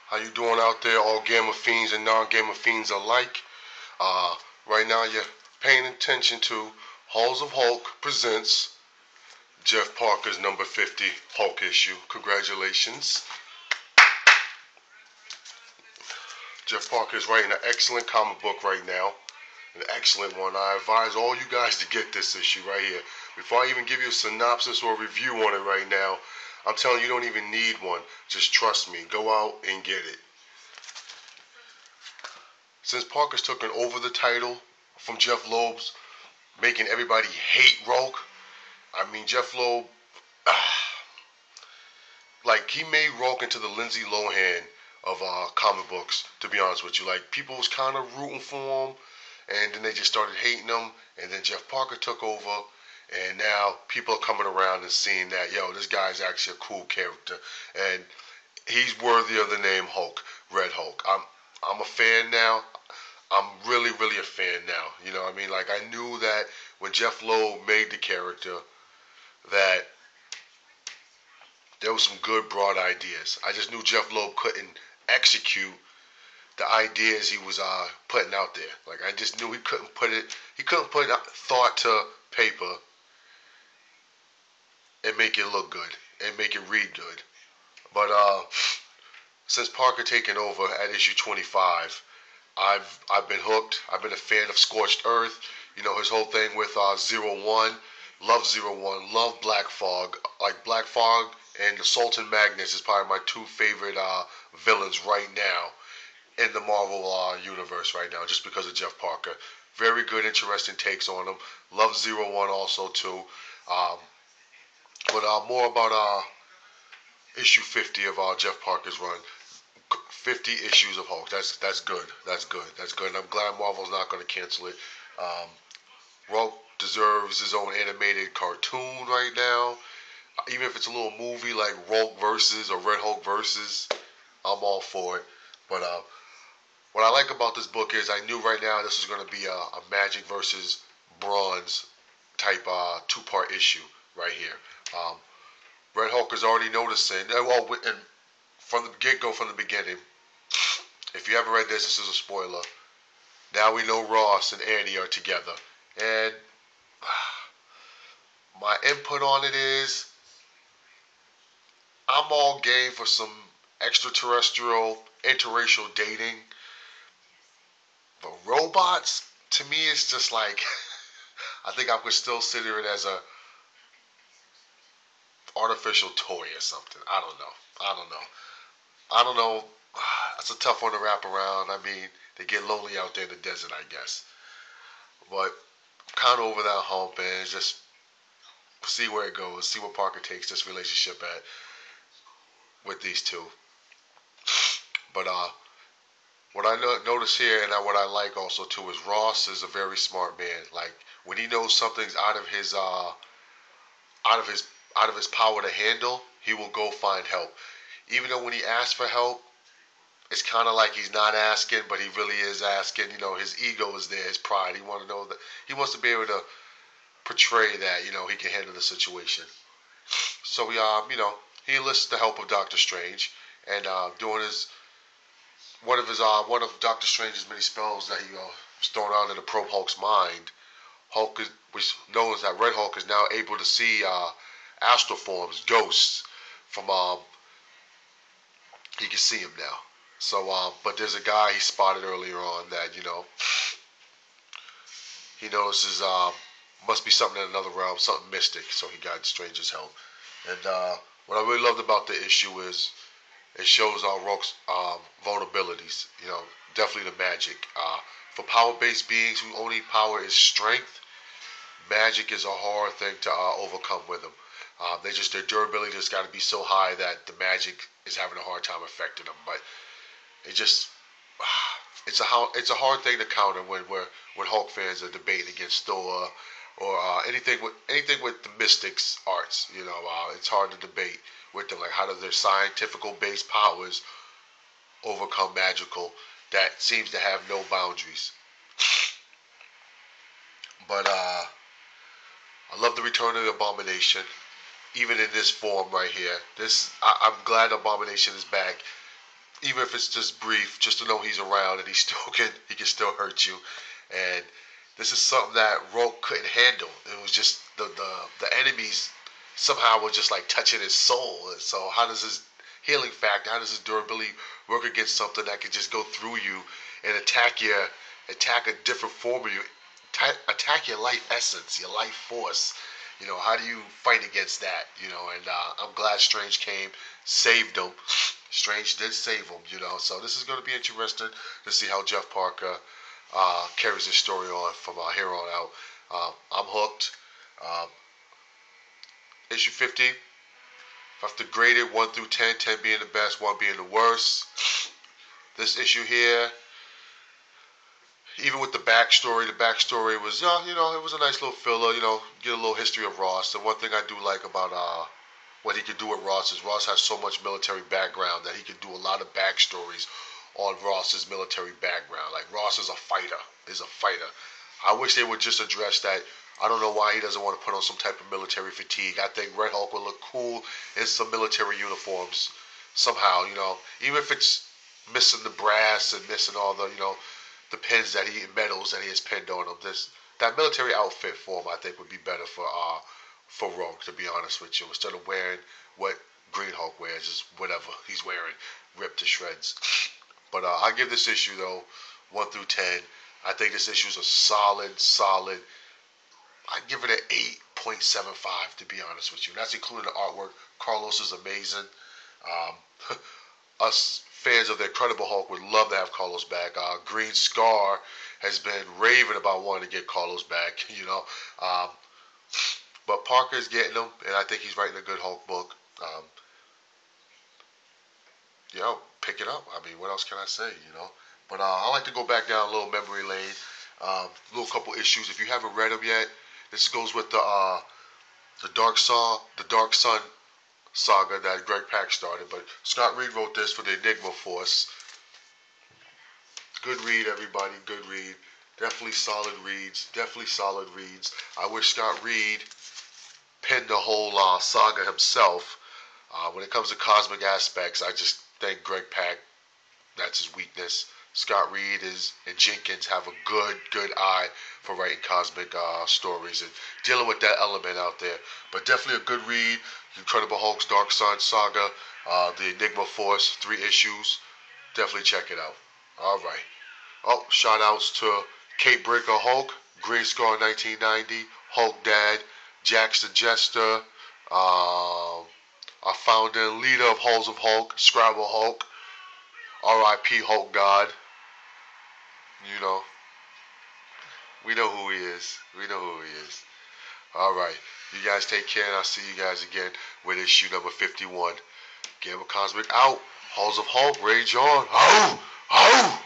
How you doing out there, all Gamma Fiends and non-Gamma Fiends alike? Right now you're paying attention to Halls of Hulk presents Jeff Parker's number 50 Hulk issue. Congratulations. Jeff Parker is writing an excellent comic book right now. An excellent one. I advise all you guys to get this issue right here. Before I even give you a synopsis or a review on it right now, I'm telling you, you don't even need one. Just trust me. Go out and get it. Since Parker's taken over the title from Jeff Loeb's, making everybody hate Hulk, I mean, Jeff Loeb, like, he made Hulk into the Lindsay Lohan of comic books, to be honest with you. Like, people was kind of rooting for him, and then they just started hating him, and then Jeff Parker took over, and now people are coming around and seeing that, yo, this guy's actually a cool character, and he's worthy of the name Hulk, Red Hulk. I'm a fan now. I'm really, really a fan now. You know what I mean? Like, I knew that when Jeff Loeb made the character that there was some good broad ideas. I just knew Jeff Loeb couldn't execute the ideas he was putting out there. Like, I just knew he couldn't put thought to paper and make it look good and make it read good. But since Parker taking over at issue 25, I've been hooked. I've been a fan of Scorched Earth. You know, his whole thing with Zero One. Love Zero One. Love Black Fog. Like, Black Fog and the Sultan Magnus is probably my two favorite villains right now in the Marvel universe right now, just because of Jeff Parker. Very good, interesting takes on them. Love Zero One also too. Um, but more about issue 50 of Jeff Parker's run. 50 issues of Hulk. That's good. That's good. That's good. And I'm glad Marvel's not going to cancel it. Hulk deserves his own animated cartoon right now. Even if it's a little movie like Hulk versus or Red Hulk versus, I'm all for it. But what I like about this book is I knew right now this was going to be a Magic versus Bronze type two-part issue right here. Red Hulk is already noticing, and from the get-go, from the beginning, if you haven't read this is a spoiler. Now we know Ross and Annie are together. And my input on it is I'm all game for some extraterrestrial, interracial dating. But robots, to me, it's just like, I think I could still consider it as a artificial toy or something. I don't know. I don't know. I don't know. That's a tough one to wrap around. I mean, they get lonely out there in the desert, I guess. But I'm kind of over that hump and just see where it goes. See what Parker takes this relationship at with these two. But what I notice here and what I like also too is Ross is a very smart man. Like, when he knows something's out of his out of his power to handle, he will go find help. Even though when he asks for help, it's kind of like he's not asking, but he really is asking. You know, his ego is there, his pride. He wants to know that he wants to be able to portray that he can handle the situation. So he enlists the help of Doctor Strange, and doing his one of Doctor Strange's many spells that he was throwing out to probe Hulk's mind. Which knows that Red Hulk is now able to see astral forms, ghosts from he can see him now. So, but there's a guy he spotted earlier on that he notices must be something in another realm, something mystic. So he got Strange's help. And what I really loved about the issue is it shows Rourke's vulnerabilities. Definitely the magic. For power-based beings whose only power is strength, magic is a hard thing to overcome with them. Their durability just got to be so high that the magic is having a hard time affecting them. But it just it's a hard thing to counter when Hulk fans are debating against Thor or anything with the mystics arts. It's hard to debate with them. Like, how does their scientifical based powers overcome magical that seems to have no boundaries? But I love the return of the Abomination, even in this form right here. I'm glad Abomination is back. even if it's just brief, just to know he's around and he can still hurt you. And this is something that Rogue couldn't handle. It was just the enemies somehow were just like touching his soul. And so how does his healing factor, how does his durability work against something that can just go through you and attack a different form of you, attack your life essence, your life force. How do you fight against that? And I'm glad Strange came, saved him. Strange did save him. So this is going to be interesting to see how Jeff Parker carries his story on from here on out. I'm hooked. Uh, issue 50. If I have to grade it 1 through 10, 10 being the best, 1 being the worst. This issue here, even with the backstory was, it was a nice little filler, get a little history of Ross. The one thing I do like about what he could do with Ross is Ross has so much military background that he could do a lot of backstories on Ross's military background. Like Ross is a fighter. I wish they would just address that. I don't know why he doesn't want to put on some type of military fatigue. I think Red Hulk would look cool in some military uniforms somehow, even if it's missing the brass and missing all the pins medals that he has pinned on him. That military outfit for him, I think, would be better for Rogue, to be honest with you, instead of wearing what Green Hulk wears, just whatever he's wearing, ripped to shreds. But I give this issue though 1 through 10. I think this issue is a solid. I give it an 8.75, to be honest with you. And that's including the artwork. Carlos is amazing. Us fans of the Incredible Hulk would love to have Carlos back. Green Scar has been raving about wanting to get Carlos back, but Parker is getting him, and I think he's writing a good Hulk book. Pick it up. I mean, what else can I say, But I like to go back down a little memory lane. Little couple issues. If you haven't read them yet, this goes with the Dark Sun saga that Greg Pak started. But Scott Reed wrote this for the Enigma Force. Good read, everybody. Good read. Definitely solid reads. I wish Scott Reed penned the whole saga himself. When it comes to cosmic aspects, I just think Greg Pak, that's his weakness. Scott Reed and Jenkins have a good eye for writing cosmic stories and dealing with that element out there. But definitely a good read. Incredible Hulk's Dark Sun saga, the Enigma Force, 3 issues. Definitely check it out. All right. Oh, shout outs to Kate Breaker Hulk, Green Scar 1990, Hulk Dad, Jax the Jester, our founder and leader of Halls of Hulk, Scrabble Hulk, R.I.P. Hulk God. We know who he is. All right. You guys take care, and I'll see you guys again with issue number 51. Gamma Cosmic out. Halls of Hulk, rage on. Oh!